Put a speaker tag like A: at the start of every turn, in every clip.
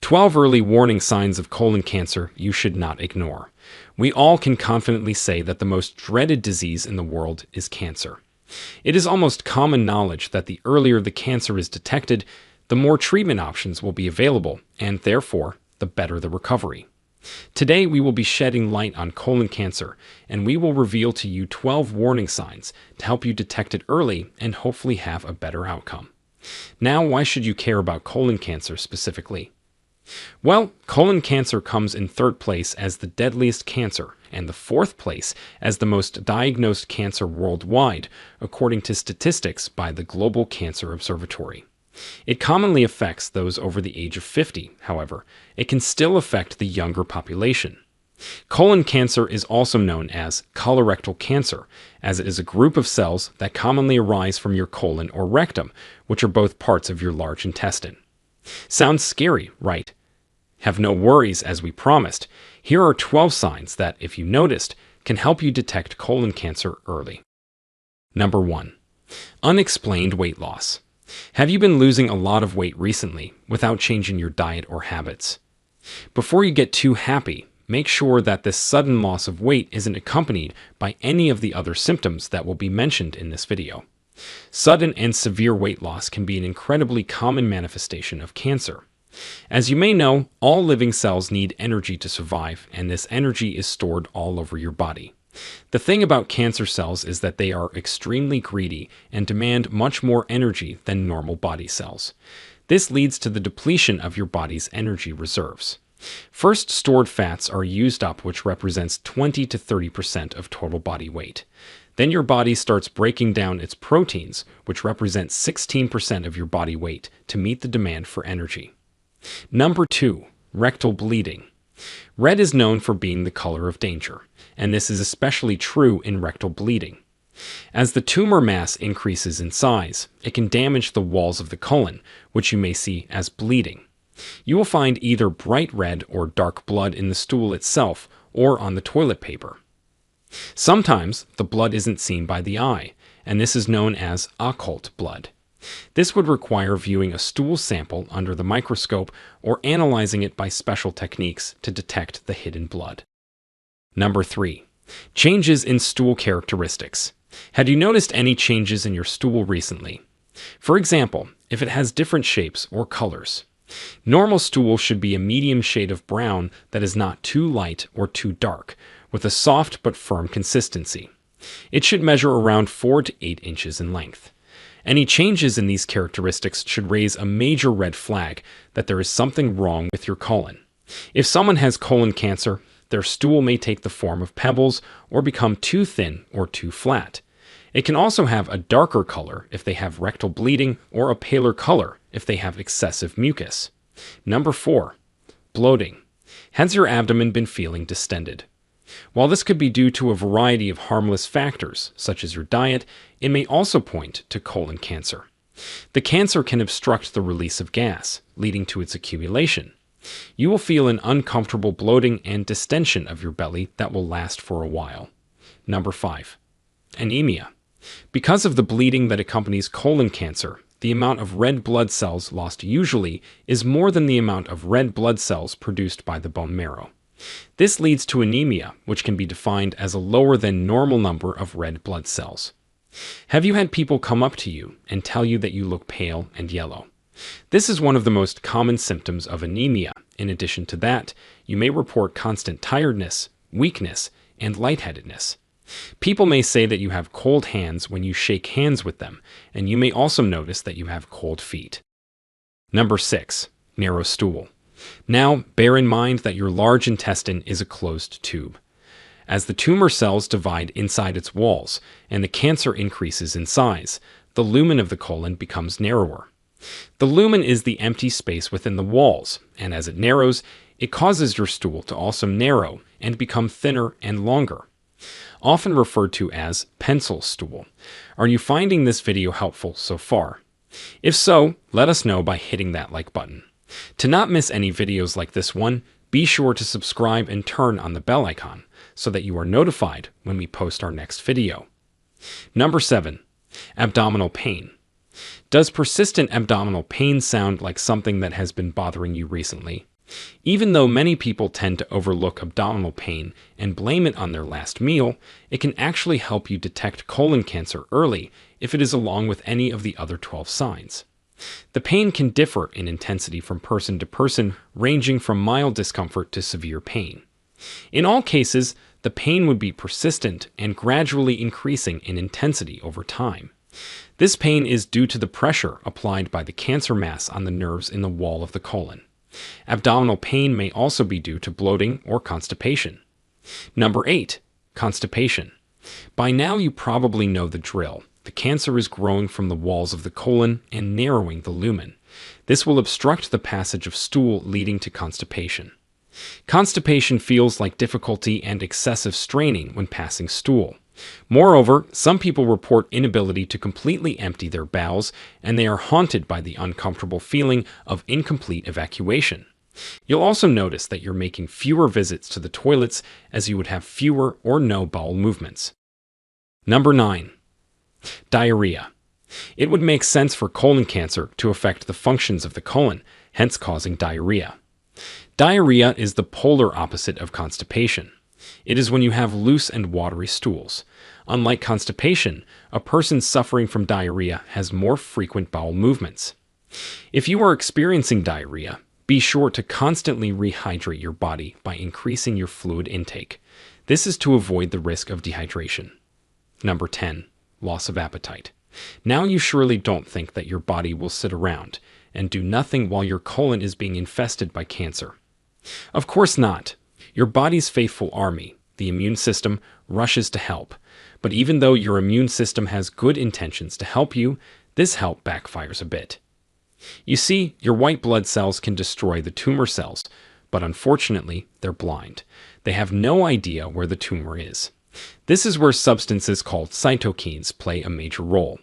A: 12 early warning signs of colon cancer you should not ignore. We all can confidently say that the most dreaded disease in the world is cancer. It is almost common knowledge that the earlier the cancer is detected, the more treatment options will be available, and therefore, the better the recovery. Today, we will be shedding light on colon cancer, and we will reveal to you 12 warning signs to help you detect it early and hopefully have a better outcome. Now, why should you care about colon cancer specifically? Well, colon cancer comes in third place as the deadliest cancer and the fourth place as the most diagnosed cancer worldwide, according to statistics by the Global Cancer Observatory. It commonly affects those over the age of 50, however. It can still affect the younger population. Colon cancer is also known as colorectal cancer, as it is a group of cells that commonly arise from your colon or rectum, which are both parts of your large intestine. Sounds scary, right? Have no worries, as we promised. Here are 12 signs that, if you noticed, can help you detect colon cancer early. Number 1. Unexplained weight loss. Have you been losing a lot of weight recently without changing your diet or habits? Before you get too happy, make sure that this sudden loss of weight isn't accompanied by any of the other symptoms that will be mentioned in this video. Sudden and severe weight loss can be an incredibly common manifestation of cancer. As you may know, all living cells need energy to survive, and this energy is stored all over your body. The thing about cancer cells is that they are extremely greedy and demand much more energy than normal body cells. This leads to the depletion of your body's energy reserves. First, stored fats are used up, which represents 20 to 30% of total body weight. Then your body starts breaking down its proteins, which represent 16% of your body weight, to meet the demand for energy. Number 2. Rectal bleeding. Red is known for being the color of danger, and this is especially true in rectal bleeding. As the tumor mass increases in size, it can damage the walls of the colon, which you may see as bleeding. You will find either bright red or dark blood in the stool itself or on the toilet paper. Sometimes the blood isn't seen by the eye, and this is known as occult blood. This would require viewing a stool sample under the microscope or analyzing it by special techniques to detect the hidden blood. Number 3. Changes in stool characteristics. Have you noticed any changes in your stool recently? For example, if it has different shapes or colors. Normal stool should be a medium shade of brown that is not too light or too dark, with a soft but firm consistency. It should measure around 4 to 8 inches in length. Any changes in these characteristics should raise a major red flag that there is something wrong with your colon. If someone has colon cancer, their stool may take the form of pebbles or become too thin or too flat. It can also have a darker color if they have rectal bleeding or a paler color if they have excessive mucus. Number 4. Bloating. Has your abdomen been feeling distended? While this could be due to a variety of harmless factors, such as your diet, it may also point to colon cancer. The cancer can obstruct the release of gas, leading to its accumulation. You will feel an uncomfortable bloating and distension of your belly that will last for a while. Number 5. Anemia. Because of the bleeding that accompanies colon cancer, the amount of red blood cells lost usually is more than the amount of red blood cells produced by the bone marrow. This leads to anemia, which can be defined as a lower than normal number of red blood cells. Have you had people come up to you and tell you that you look pale and yellow? This is one of the most common symptoms of anemia. In addition to that, you may report constant tiredness, weakness, and lightheadedness. People may say that you have cold hands when you shake hands with them, and you may also notice that you have cold feet. Number 6. Narrow stool. Now, bear in mind that your large intestine is a closed tube. As the tumor cells divide inside its walls and the cancer increases in size, the lumen of the colon becomes narrower. The lumen is the empty space within the walls, and as it narrows, it causes your stool to also narrow and become thinner and longer. Often referred to as pencil stool. Are you finding this video helpful so far? If so, let us know by hitting that like button. To not miss any videos like this one, be sure to subscribe and turn on the bell icon so that you are notified when we post our next video. Number 7. Abdominal pain. Does persistent abdominal pain sound like something that has been bothering you recently? Even though many people tend to overlook abdominal pain and blame it on their last meal, it can actually help you detect colon cancer early if it is along with any of the other 12 signs. The pain can differ in intensity from person to person, ranging from mild discomfort to severe pain. In all cases, the pain would be persistent and gradually increasing in intensity over time. This pain is due to the pressure applied by the cancer mass on the nerves in the wall of the colon. Abdominal pain may also be due to bloating or constipation. Number 8. Constipation. By now you probably know the drill. The cancer is growing from the walls of the colon and narrowing the lumen. This will obstruct the passage of stool, leading to constipation. Constipation feels like difficulty and excessive straining when passing stool. Moreover, some people report inability to completely empty their bowels, and they are haunted by the uncomfortable feeling of incomplete evacuation. You'll also notice that you're making fewer visits to the toilets, as you would have fewer or no bowel movements. Number 9. Diarrhea. It would make sense for colon cancer to affect the functions of the colon, hence causing diarrhea. Diarrhea is the polar opposite of constipation. It is when you have loose and watery stools. Unlike constipation, a person suffering from diarrhea has more frequent bowel movements. If you are experiencing diarrhea, be sure to constantly rehydrate your body by increasing your fluid intake. This is to avoid the risk of dehydration. Number 10. Loss of appetite. Now you surely don't think that your body will sit around and do nothing while your colon is being infested by cancer. Of course not. Your body's faithful army, the immune system, rushes to help. But even though your immune system has good intentions to help you, this help backfires a bit. You see, your white blood cells can destroy the tumor cells, but unfortunately, they're blind. They have no idea where the tumor is. This is where substances called cytokines play a major role.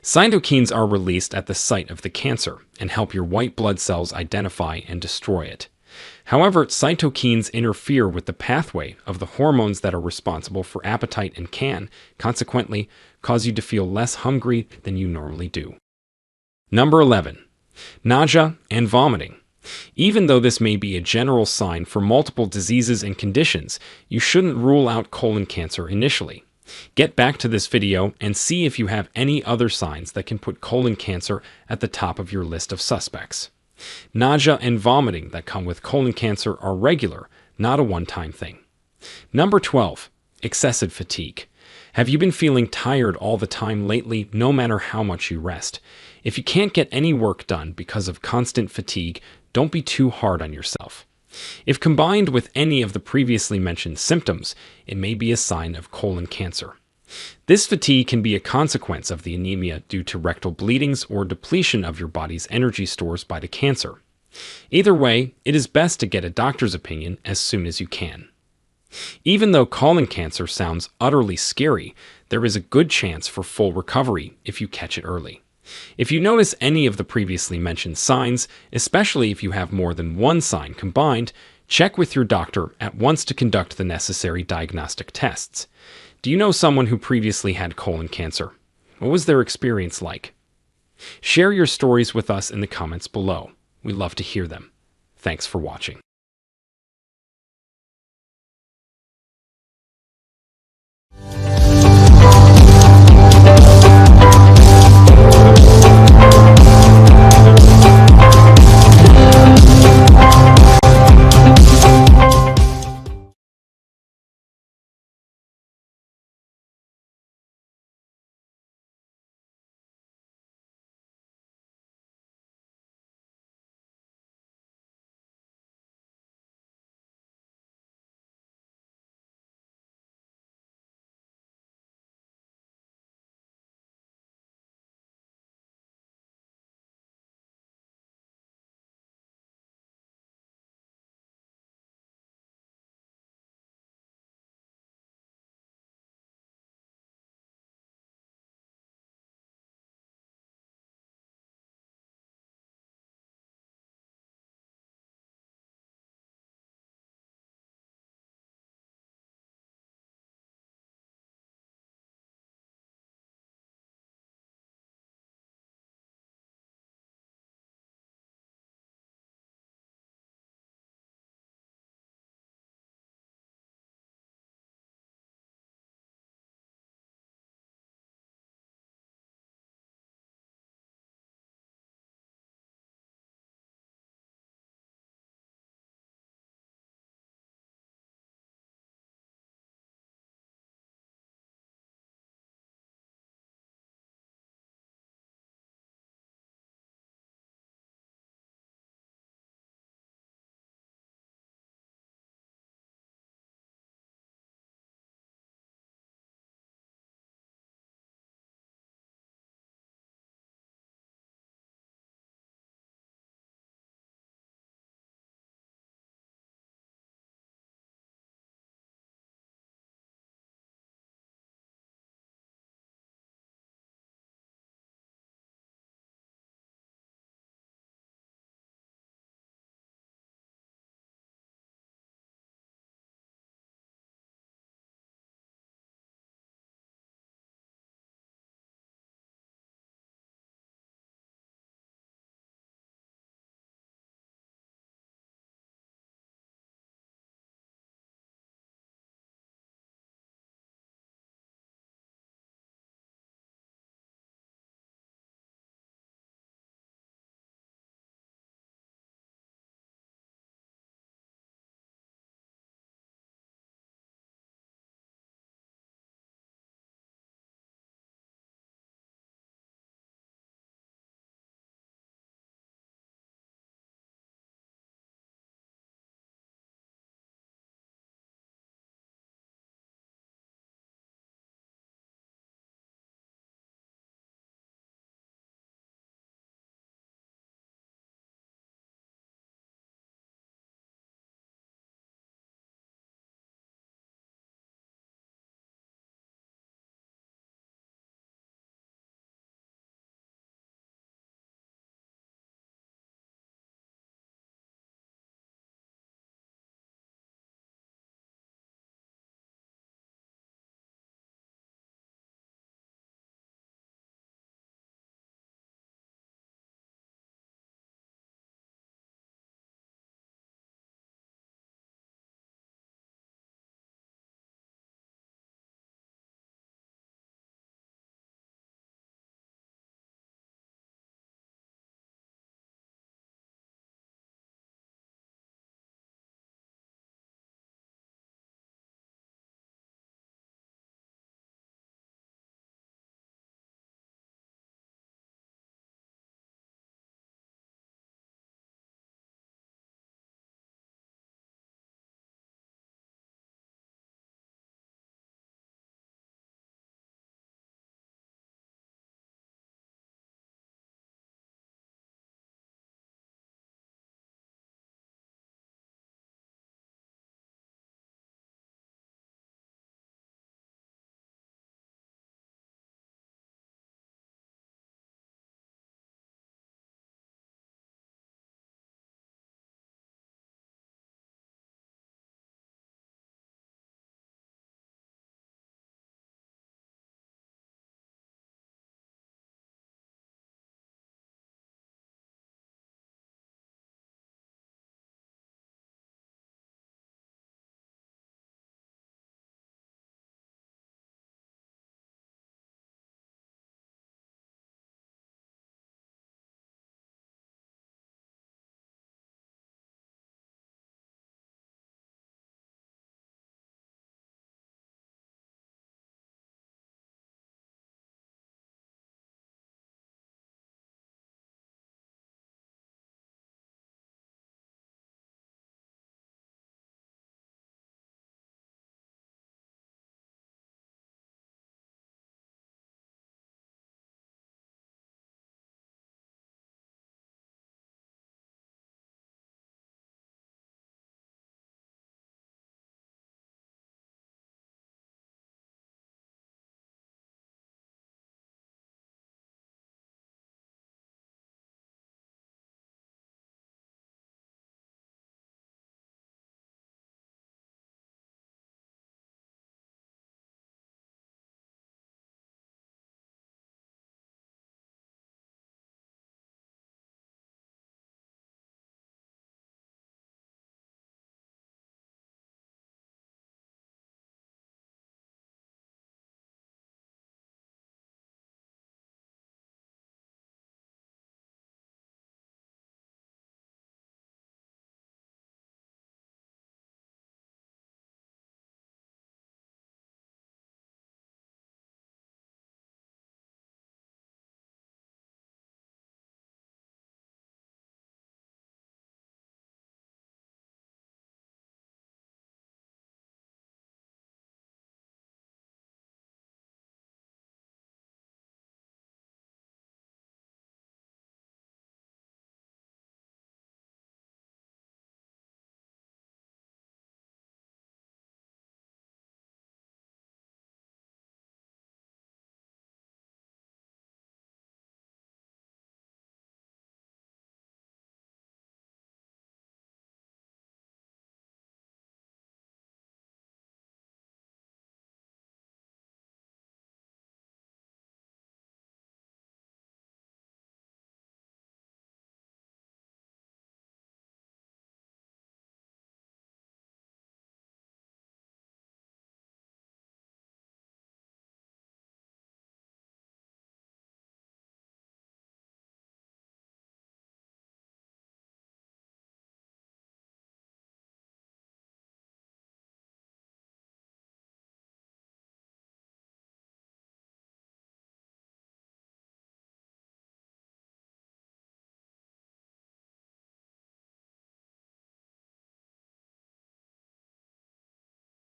A: Cytokines are released at the site of the cancer and help your white blood cells identify and destroy it. However, cytokines interfere with the pathway of the hormones that are responsible for appetite and can, consequently, cause you to feel less hungry than you normally do. Number 11. Nausea and vomiting. Even though this may be a general sign for multiple diseases and conditions, you shouldn't rule out colon cancer initially. Get back to this video and see if you have any other signs that can put colon cancer at the top of your list of suspects. Nausea and vomiting that come with colon cancer are regular, not a one-time thing. Number 12. Excessive fatigue. Have you been feeling tired all the time lately, no matter how much you rest? If you can't get any work done because of constant fatigue, don't be too hard on yourself. If combined with any of the previously mentioned symptoms, it may be a sign of colon cancer. This fatigue can be a consequence of the anemia due to rectal bleedings or depletion of your body's energy stores by the cancer. Either way, it is best to get a doctor's opinion as soon as you can. Even though colon cancer sounds utterly scary, there is a good chance for full recovery if you catch it early. If you notice any of the previously mentioned signs, especially if you have more than one sign combined, check with your doctor at once to conduct the necessary diagnostic tests. Do you know someone who previously had colon cancer? What was their experience like? Share your stories with us in the comments below. We love to hear them. Thanks for watching.